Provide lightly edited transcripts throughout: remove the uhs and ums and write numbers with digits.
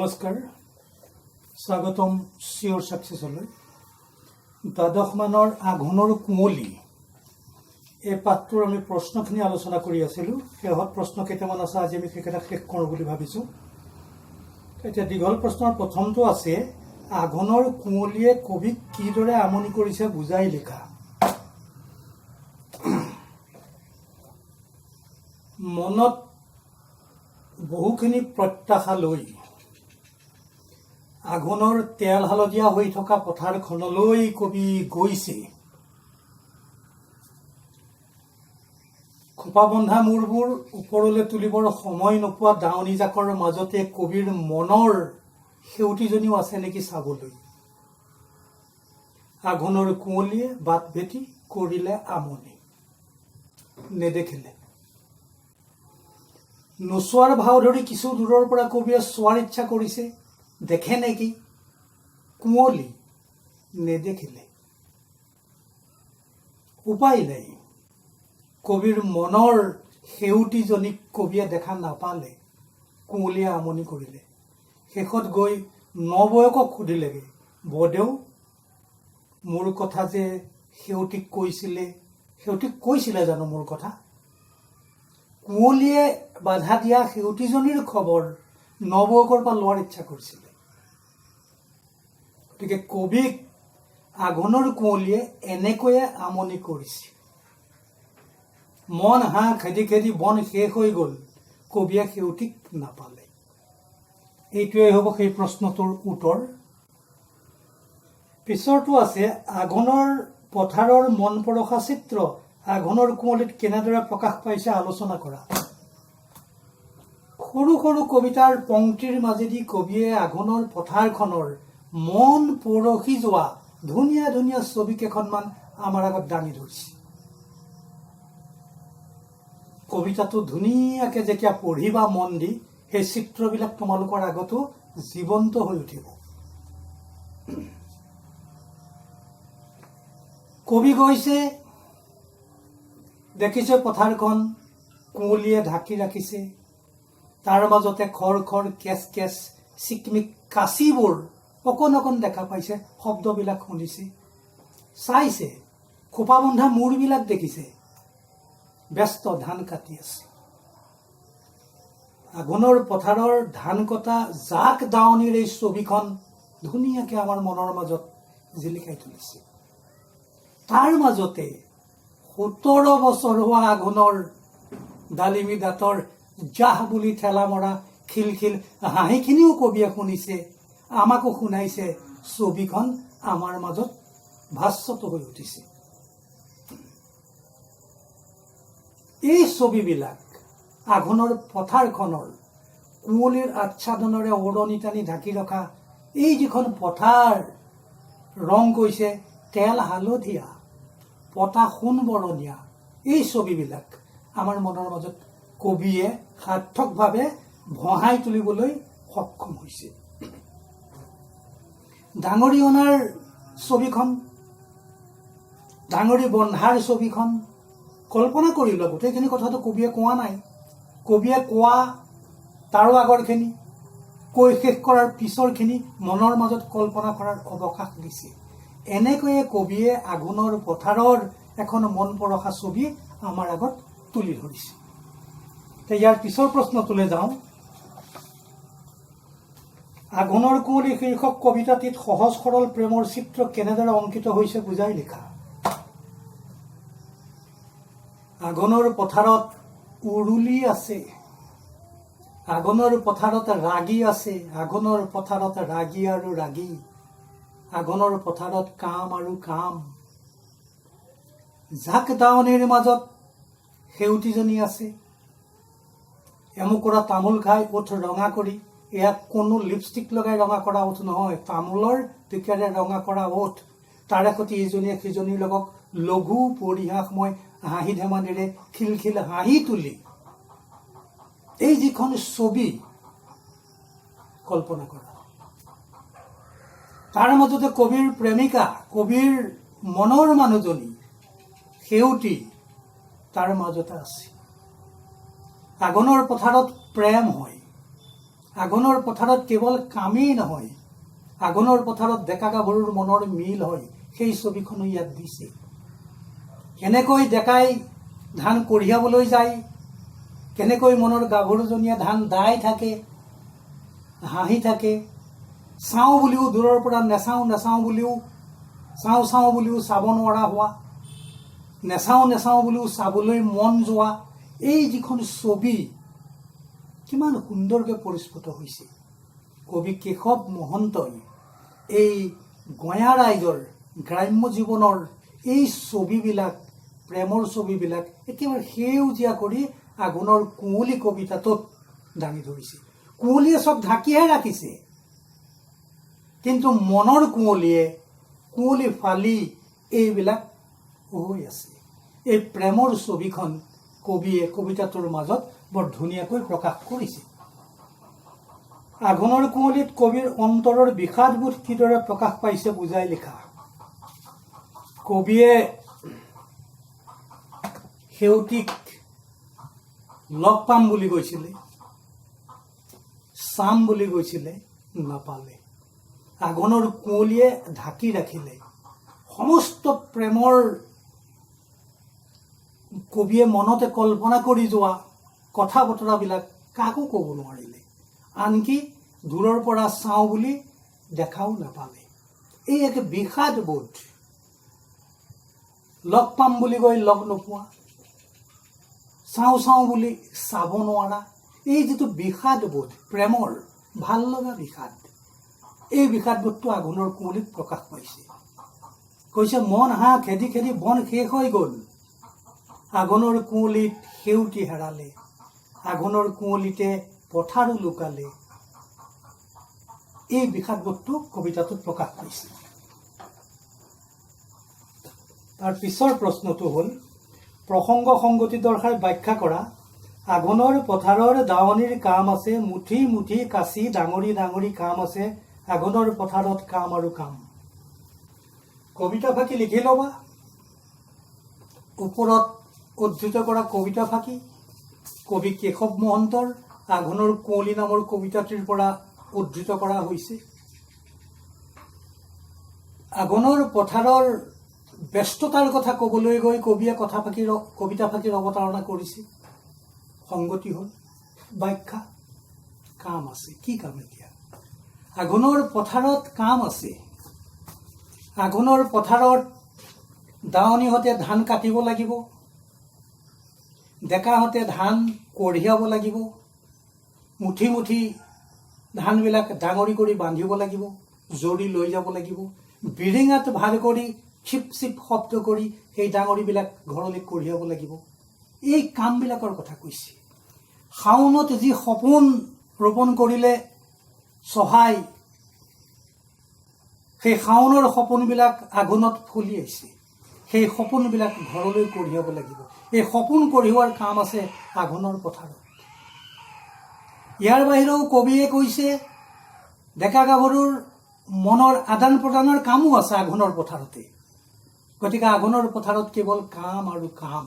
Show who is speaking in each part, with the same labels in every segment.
Speaker 1: নমস্কাৰ, স্বাগতম চিঅ'ৰ ছাকচেছলৈ। দ্বাদশ মানৰ আঘোণৰ কুঁৱলী এই পাঠটোৰ আমি প্ৰশ্নখিনি আলোচনা কৰি আছিলোঁ। শেহত প্ৰশ্ন কেইটামান আছে, আজি আমি সেইকেইটা শেষ কৰোঁ বুলি ভাবিছোঁ। এতিয়া দীঘল প্ৰশ্নৰ প্ৰথমটো আছে, আঘোণৰ কুঁৱলীয়ে কবিক কিদৰে আমনি কৰিছে বুজাই লিখা। মনত বহুখিনি প্ৰত্যাশা লৈ আঘোণৰ তেল হালধীয়া হৈ থকা পথাৰখনলৈ কবি গৈছে। খোপা বন্ধা মূৰবোৰ ওপৰলৈ তুলিবৰ সময় নোপোৱা দাৱনী জাকৰ মাজতে কবিৰ মনৰ সেউতীজনীও আছে নেকি চাবলৈ। আঘোণৰ কুঁৱলীয়ে বাট ভেটি কৰিলে আমনি, নেদেখিলে। নোচোৱাৰ ভাও ধৰি কিছু দূৰৰ পৰা কবিয়ে চোৱাৰ ইচ্ছা কৰিছে, দেখে নেকি কুঁৱলী, নেদেখিলে। উপায় নাই, কবিৰ মনৰ সেউতীজনীক কবিয়ে দেখা নাপালে, কুঁৱলীয়ে আমনি কৰিলে। শেষত গৈ নবৌয়েকক সুধিলেগৈ, বদেউ মোৰ কথা যে সেউতীক কৈছিলে জানো মোৰ কথা? কুঁৱলীয়ে বাধা দিয়া সেউতীজনীৰ খবৰ নবৌয়েকৰ পৰা লোৱাৰ ইচ্ছা কৰিছিলে। গতিকে কবিক আঘোণৰ কুঁৱলীয়ে এনেকৈয়ে আমনি কৰিছে। মন হাঁহ খেদি খেদি বন শেষ হৈ গ'ল, কবিয়ে সেউতীক নাপালে। এইটোৱেই হ'ব সেই প্ৰশ্নটোৰ উত্তৰ। পিছৰটো আছে, আঘোণৰ পথাৰৰ মন পৰসা চিত্ৰ আঘোণৰ কুঁৱলীত কেনেদৰে প্ৰকাশ পাইছে আলোচনা কৰা। সৰু সৰু কবিতাৰ পংক্তিৰ মাজেদি কবিয়ে আঘোণৰ পথাৰখনৰ মন পৰহি যোৱা ধুনীয়া ধুনীয়া ছবি কেইখনমান আমাৰ আগত দাঙি ধৰিছে। কবিতাটো ধুনীয়াকে যেতিয়া পঢ়িবা মন দি, সেই চিত্ৰবিলাক তোমালোকৰ আগতো জীৱন্ত হৈ উঠিব। কবি গৈছে, দেখিছে পথাৰখন কুঁৱলীয়ে ঢাকি ৰাখিছে। তাৰ মাজতে খৰ খৰ কেচ কেচ চিকমিক কাঁচিবোৰ অকণ অকণ দেখা পাইছে, শব্দবিলাক শুনিছে। চাইছে, খোপা বন্ধা মূৰবিলাক দেখিছে, ব্যস্ত ধান কাটি আছে। আঘোণৰ পথাৰৰ ধান কটা জাক দাৱনীৰ এই ছবিখন ধুনীয়াকে আমাৰ মনৰ মাজত জিলিকাই তুলিছে। তাৰ মাজতে 17 বছৰ হোৱা আঘোণৰ ডালিমী দাঁতৰ জাহ বুলি ঠেলা মৰা খিলখিল হাঁহিখিনিও কবিয়ে শুনিছে, আমাকো শুনাইছে। ছবিখন আমাৰ মাজত ভাস্বত হৈ উঠিছে। এই ছবিবিলাক আঘোণৰ পথাৰখনৰ কুঁৱলীৰ আচ্ছাদনেৰে ওৰণি টানি ঢাকি ৰখা এই যিখন পথাৰ ৰং কৈছে তেল হালধীয়া, পতা সোণ বৰণীয়া, এই ছবিবিলাক আমাৰ মনৰ মাজত কবিয়ে সাৰ্থকভাৱে ভহাই তুলিবলৈ সক্ষম হৈছে। ডাঙৰি অনাৰ ছবিখন, ডাঙৰি বন্ধাৰ ছবিখন কল্পনা কৰি লোৱা। গোটেইখিনি কথাটো কবিয়ে কোৱা নাই, কবিয়ে কোৱা তাৰো আগৰখিনি কৈ শেষ কৰাৰ পিছৰখিনি মনৰ মাজত কল্পনা কৰাৰ অৱকাশ দিছে। এনেকৈয়ে কবিয়ে আঘোণৰ পথাৰৰ এখন মন পৰসা ছবি আমাৰ আগত তুলি ধৰিছে। ইয়াৰ পিছৰ প্ৰশ্নটোলৈ যাওঁ। আঘোণৰ কুঁৱলী শীৰ্ষক কবিতাটিত সহজ সৰল প্ৰেমৰ চিত্ৰ কেনেদৰে অংকিত হৈছে বুজাই লিখা। আঘোণৰ পথাৰত উৰুলি আছে, আঘোণৰ পথাৰত ৰাগী আছে, আঘোণৰ পথাৰত ৰাগী আৰু ৰাগী, আঘোণৰ পথাৰত কাম আৰু কাম। জাক দাৱনীৰ মাজত সেউতীজনী আছে, এমুকুৰা তামোল খাই ওঠ ৰঙা কৰি। এয়া কোনো লিপষ্টিক লগাই ৰঙা কৰা ওঠ নহয়, তামোলৰ পিকেৰে ৰঙা কৰা ওঠ। তাৰে সৈতে ইজনীয়ে সিজনীৰ লগত লঘু পৰিহাসময় হাঁহি ধেমালিৰে খিলখিল হাঁহি তুলি এই যিখন ছবি কল্পনা কৰা, তাৰ মাজতে কবিৰ প্ৰেমিকা, কবিৰ মনৰ মানুহজনী সেউতী তাৰ মাজতে আছে। আঘোণৰ পথাৰত প্ৰেম হয়, আঘোণৰ পথাৰত কেৱল কামেই নহয়, আঘোণৰ পথাৰত ডেকা গাভৰুৰ মনৰ মিল হয়, সেই ছবিখনো ইয়াত দিছে। কেনেকৈ ডেকাই ধান কঢ়িয়াবলৈ যায়, কেনেকৈ মনৰ গাভৰুজনীয়ে ধান দাই থাকে, হাঁহি থাকে, চাওঁ বুলিও দূৰৰ পৰা নেচাওঁ নেচাওঁ বুলিও, চাওঁ চাওঁ বুলিও চাব নোৱাৰা হোৱা, নেচাওঁ নেচাওঁ বুলিও চাবলৈ মন যোৱা, এই যিখন ছবি কিমান সুন্দৰকৈ পৰিস্ফুট হৈছে। কবি কেশৱ মহন্তই এই গঞা ৰাইজৰ গ্ৰাম্য জীৱনৰ এই ছবিবিলাক, প্ৰেমৰ ছবিবিলাক একেবাৰে সেউজীয়া কৰি আঘোণৰ কুঁৱলী কবিতাটোত দাঙি ধৰিছে। কুঁৱলীয়ে চব ঢাকিহে ৰাখিছে, কিন্তু মনৰ কুঁৱলী ফালি এইবিলাক হৈ আছে। এই প্ৰেমৰ ছবিখন কবিয়ে কবিতাটোৰ মাজত বৰ ধুনীয়াকৈ প্ৰকাশ কৰিছে। আঘোণৰ কুঁৱলীত কবিৰ অন্তৰৰ বিষাদবোধ কিদৰে প্ৰকাশ পাইছে বুজাই লিখা। কবিয়ে সেউতীক লগ পাম বুলি কৈছিলে, চাম বুলি কৈছিলে, নাপালে। আঘোণৰ কুঁৱলীয়ে ঢাকি ৰাখিলে। সমস্ত প্ৰেমৰ কবিয়ে মনতে কল্পনা কৰি যোৱা কথা বতৰাবিলাক কাকো ক'ব নোৱাৰিলে, আনকি দূৰৰ পৰা চাওঁ বুলি দেখাও নাপালে। এই এক বিষাদ বোধ, লগ পাম বুলি কৈ লগ নোপোৱা, চাওঁ চাওঁ বুলি চাব নোৱাৰা, এই যিটো বিষাদ বোধ, প্ৰেমৰ ভাল লগা বিষাদ, এই বিষাদবোধটো আঘোণৰ কুঁৱলীত প্ৰকাশ পাইছে। কৈছে মন হাঁহ খেদি খেদি বন শেষ হৈ গ'ল, আঘোণৰ কুঁৱলীত সেউতি হেৰালে, আঘোণৰ কুঁৱলীতে পথাৰো লুকালে। এই বিষাদবোধটো কবিতাটোত প্ৰকাশ পাইছে। তাৰ পিছৰ প্ৰশ্নটো হ'ল, প্ৰসংগ সংগতি দৰ্শাই ব্যাখ্যা কৰা। আঘোণৰ পথাৰৰ দাৱনিৰ কাম আছে, মুঠি মুঠি কাচি ডাঙৰি ডাঙৰি কাম আছে, আঘোণৰ পথাৰত কাম আৰু কাম। কবিতা ফাঁকি লিখি ল'বা। ওপৰত উদ্ধৃত কৰা কবিতা ফাঁকি কবি কেশৱ মহন্তৰ আঘোণৰ কুঁৱলী নামৰ কবিতাটিৰ পৰা উদ্ধৃত কৰা হৈছে। আঘোণৰ পথাৰৰ ব্যস্ততাৰ কথা ক'বলৈ গৈ কবিয়ে কবিতা ফাঁকিৰ অৱতাৰণা কৰিছে। সংগতি হ'ল ব্যাখ্যা, কাম আছে। কি কাম এতিয়া? আঘোণৰ পথাৰত কাম আছে। আঘোণৰ পথাৰত দাৱনীহঁতে ধান কাটিব লাগিব, ডেকাহঁতে ধান কঢ়িয়াব লাগিব, মুঠি মুঠি ধানবিলাক ডাঙৰি কৰি বান্ধিব লাগিব, জৰি লৈ যাব লাগিব, বিৰিঙাত ভাৰ কৰি চিপ চিপ শব্দ কৰি সেই ডাঙৰিবিলাক ঘৰলৈ কঢ়িয়াব লাগিব। এই কামবিলাকৰ কথা কৈছে। শাওণত যি সপোন ৰোপণ কৰিলে চহাই, সেই শাওণৰ সপোনবিলাক আঘোণত ফলি আহিছে। সেই সপোনবিলাক ঘৰলৈ কঢ়িয়াব লাগিব। এই সপোন কঢ়িওৱাৰ কাম আছে আঘোণৰ পথাৰত। ইয়াৰ বাহিৰেও কবিয়ে কৈছে ডেকা গাভৰুৰ মনৰ আদান প্ৰদানৰ কামো আছে আঘোণৰ পথাৰতে। গতিকে আঘোণৰ পথাৰত কেৱল কাম আৰু কাম।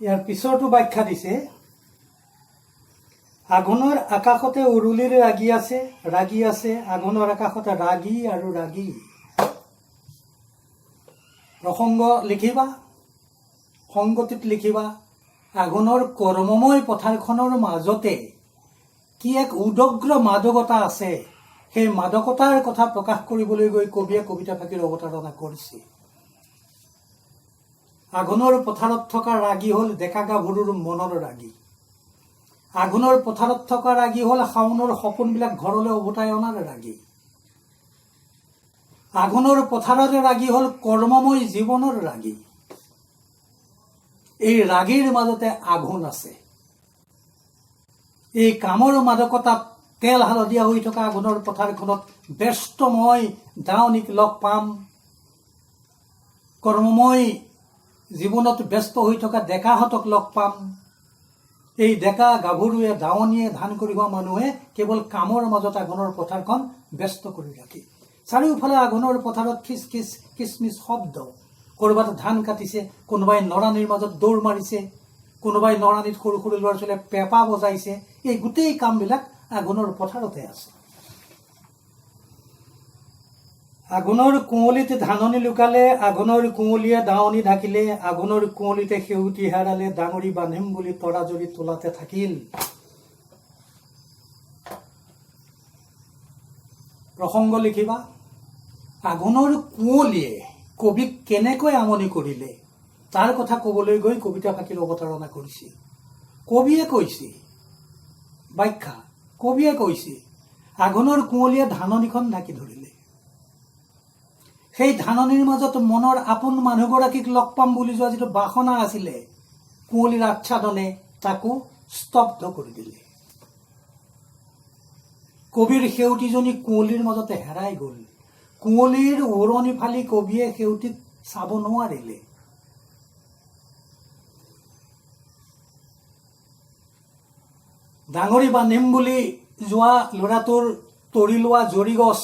Speaker 1: ইয়াৰ পিছৰটো ব্যাখ্যা দিছে, আঘোণৰ আকাশতে উৰুলিৰ ৰাগি আছে, আঘোণৰ আকাশতে ৰাগি আৰু ৰাগি। প্ৰসংগ লিখিবা, সংগতিত লিখিবা। আঘোণৰ কৰ্মময় পথাৰখনৰ মাজতে কি এক উদগ্ৰ মাদকতা আছে, সেই মাদকতাৰ কথা প্ৰকাশ কৰিবলৈ গৈ কবিয়ে কবিতা ফাঁকিৰ অৱতাৰণা কৰিছে। আঘোণৰ পথাৰত থকা ৰাগী হ'ল ডেকা গাভৰুৰ মনৰ ৰাগী। আঘোণৰ পথাৰত থকা ৰাগী হ'ল শাওণৰ সপোনবিলাক ঘৰলৈ উভতাই অনাৰ ৰাগী। আঘোণৰ পথাৰৰ ৰাগী হ'ল কৰ্মময় জীৱনৰ ৰাগী। এই ৰাগীৰ মাজতে আঘোণ আছে। এই কামৰ মাদকতাত তেল হালধীয়া হৈ থকা আঘোণৰ পথাৰখনত ব্যস্তময় দাৱনীক লগ পাম, কৰ্মময় জীৱনত ব্যস্ত হৈ থকা ডেকাহঁতক লগ পাম। এই ডেকা গাভৰুৱে দাৱনীয়ে ধান কঢ়িওৱা মানুহে কেৱল কামৰ মাজত আঘোণৰ পথাৰখন ব্যস্ত কৰি ৰাখে। চাৰিওফালে আঘোণৰ পথাৰত খিচ খিচ কিচমিচ শব্দ। ক'ৰবাত ধান কাটিছে, কোনোবাই নৰানিৰ মাজত দৌৰ মাৰিছে, কোনোবাই নৰাণীত সৰু সৰু ল'ৰা ছোৱালীয়ে পেঁপা বজাইছে। এই গোটেই কামবিলাক আঘোণৰ পথাৰতে আছে। আঘোণৰ কুঁৱলীত ধাননি লুকালে, আঘোণৰ কুঁৱলীয়ে দাৱনি ঢাকিলে, আঘোণৰ কুঁৱলীতে সেউতি হেৰালে, ডাঙৰি বান্ধিম বুলি তৰাজৰি তোলাতে থাকিল। প্ৰসংগ লিখিবা। আঘোণৰ কুঁৱলীয়ে কবিক কেনেকৈ আমনি কৰিলে তাৰ কথা ক'বলৈ গৈ কবিতা ফাঁকিৰ অৱতাৰণা কৰিছিল। কবিয়ে কৈছে, ব্যাখ্যা, কবিয়ে কৈছে আঘোণৰ কুঁৱলীয়ে ধাননিখন ঢাকি ধৰিলে। সেই ধাননিৰ মাজত মনৰ আপোন মানুহগৰাকীক লগ পাম বুলি যোৱা যিটো বাসনা আছিলে, কুঁৱলীৰ আচ্ছাদনে তাকো স্তব্ধ কৰি দিলে। কবিৰ সেউতীজনী কুঁৱলীৰ মাজতে হেৰাই গ'ল। কুঁৱলীৰ উৰণি ফালি কবিয়ে সেউতীক চাব নোৱাৰিলে। ডাঙৰি বান্ধিম বুলি যোৱা ল'ৰাটোৰ তৰি লোৱা জৰি গছ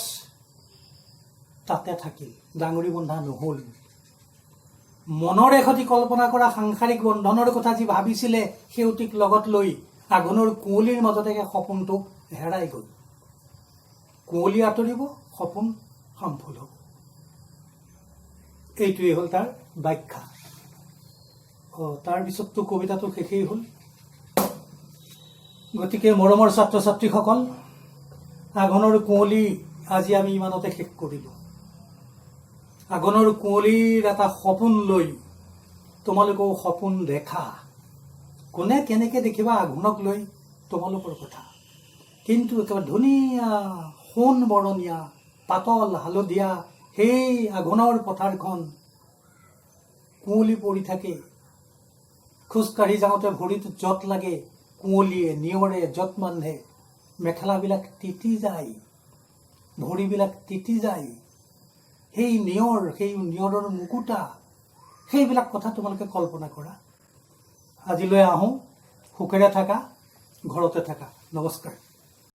Speaker 1: তাতে থাকিল, ডাঙৰি বন্ধা নহ'ল। মনৰ এখতি কল্পনা কৰা সাংসাৰিক বন্ধনৰ কথা যি ভাবিছিলে সেউতীক লগত লৈ, আঘোণৰ কুঁৱলীৰ মাজতে সপোনটো হেৰাই গ'ল। কুঁৱলী আঁতৰিব, সপোন সম্ফল হ'ব। এইটোৱেই হ'ল তাৰ ব্যাখ্যা। তাৰপিছততো কবিতাটো শেষেই হ'ল। গতিকে মৰমৰ ছাত্ৰ ছাত্ৰীসকল, আঘোণৰ কুঁৱলী আজি আমি ইমানতে শেষ কৰিলোঁ। আঘোণৰ কুঁৱলীৰ এটা সপোন লৈ তোমালোকেও সপোন দেখা। কোনে কেনেকৈ দেখিবা আঘোণক লৈ তোমালোকৰ কথা, কিন্তু একেবাৰে ধুনীয়া সোণ বৰণীয়া পাতল হালধীয়া সেই আঘোণৰ পথাৰখন কুঁৱলী পৰি থাকে। খোজকাঢ়ি যাওঁতে ভৰিত জঁট লাগে, কুঁৱলীয়ে নিয়ৰে জঁট বান্ধে, মেখেলাবিলাক তিতি যায়, ভৰিবিলাক তিতি যায়। সেই নিয়ৰৰ মুকুতা, সেইবিলাক কথা তোমালোকে কল্পনা কৰা। আজিলৈ আহোঁ। সুখেৰে থাকা, ঘৰতে থাকা। নমস্কাৰ।